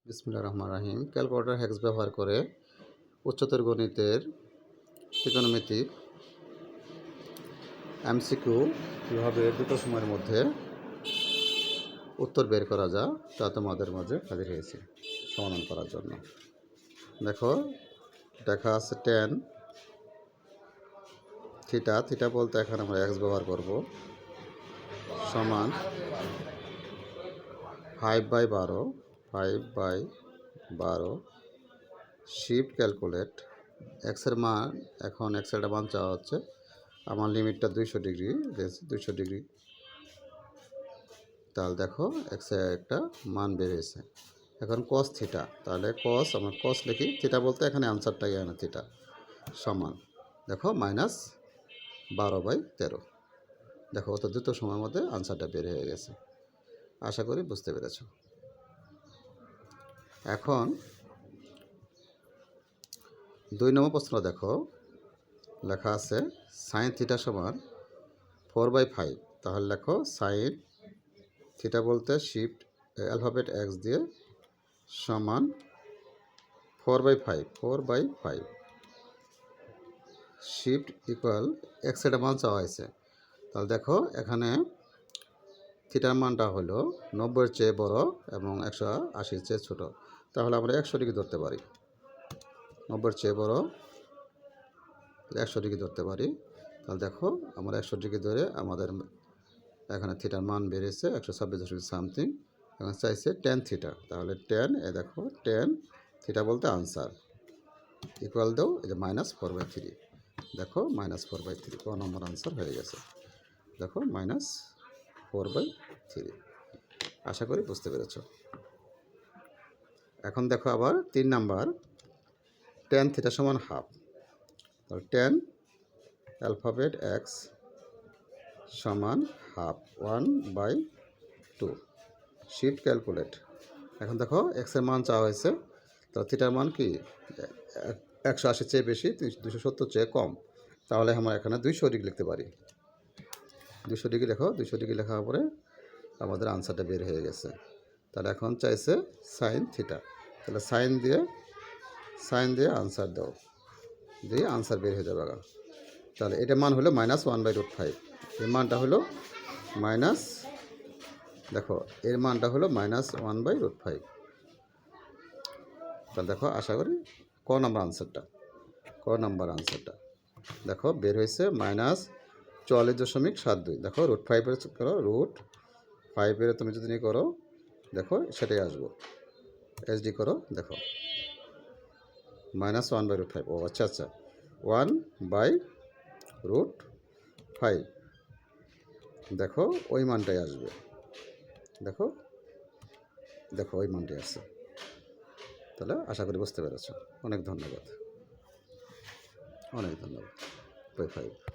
বিসমিল্লাহির রহমানির রহিম। Calculator hacks ব্যবহার করে উচ্চতর গণিতের ত্রিকোণমিতিক এমসিকিউ কীভাবে দ্রুত সময়ের মধ্যে উত্তর বের করা যায় তা তোমাদের মাঝে হাজির হয়েছে সমাধান করার জন্য। দেখো, দেখা আছে tan থিটা, থিটা বলতে এখানে আমরা এক্স ব্যবহার করব, সমান 5/12 5/12 শিফট ক্যালকুলেট এক্সের মান। এখন এক্সের মান চাওয়া হচ্ছে, আমার লিমিটটা 200 ডিগ্রি, 200 ডিগ্রি। তাহলে দেখো এক্সের একটা মান বের হয়েছে। এখন কস থিটা, তাহলে কস, আমার কস লিখি, থিটা বলতে এখানে আনসারটাই না, থিটা সমান দেখো -12/13। দেখো অত দ্রুত সময়ের মধ্যে আনসারটা বের হয়ে গেছে। আশা করি বুঝতে পেরেছ। এখন 2 নম্বর প্রশ্ন দেখো, লেখা আছে সাইন থিটা সমান 4/5। তাহলে লেখো সাইন থিটা বলতে শিফট অ্যালফাবেট এক্স দিয়ে সমান 4/5 শিফট ইকুয়াল এক্সের মান চাওয়া হয়েছে। তাহলে দেখো এখানে থিটার মানটা হলো 90-এর চেয়ে বড় এবং 180-এর চেয়ে ছোট। তাহলে আমরা 100 ডিগ্রি ধরতে পারি। 90-এর চেয়ে বড় 100 ডিগ্রি ধরতে পারি। তাহলে দেখো আমরা 100 ডিগ্রি ধরে আমাদের এখানে থিটার মান বেরিয়েছে 126 সামথিং। এখন চাইছে tan থিটা, তাহলে tan, দেখো tan থিটা বলতে আনসার ইকুয়াল দাও, এই যে -4/3। দেখো -4/3 ক নম্বর আনসার হয়ে গেছে। দেখো -4/3। আশা করি বুঝতে পেরেছ। এখন দেখো আবার 3 নাম্বার, tan থিটা সমান হাফ। তাহলে tan অ্যালফাবেট এক্স সমান হাফ 1/2 শিফট ক্যালকুলেট। এখন দেখো এক্সের মান চাওয়া হয়েছে, তো থিটার মান কি 180 চেয়ে বেশি, 270 চেয়ে কম। তাহলে আমরা এখানে 200 ডিগ্রি লিখতে পারি। 200 ডিগ্রি লেখো, 200 ডিগ্রি লেখার পরে আমাদের আনসারটা বের হয়ে গেছে। তাহলে এখন চাইছে সাইন থিটা, তাহলে সাইন দিয়ে আনসার দাও, দিয়ে আনসার বের হয়ে যাবে। তাহলে এটা মান হলো -1/5। এর মানটা হলো দেখো এর মানটা হলো -1/5। তাহলে দেখো আশা করি ক নাম্বার আনসারটা দেখো বের হয়েছে -44.72। দেখো √5 করো, √5 তুমি যদি করো দেখো সেটাই আসবো। এসডি করো, দেখো -1/5। ও আচ্ছা, 1/5। দেখো ওই মানটাই আসবে। দেখো ওই মানটাই আসছে। তাহলে আশা করি বুঝতে পেরেছ। অনেক ধন্যবাদ। 5।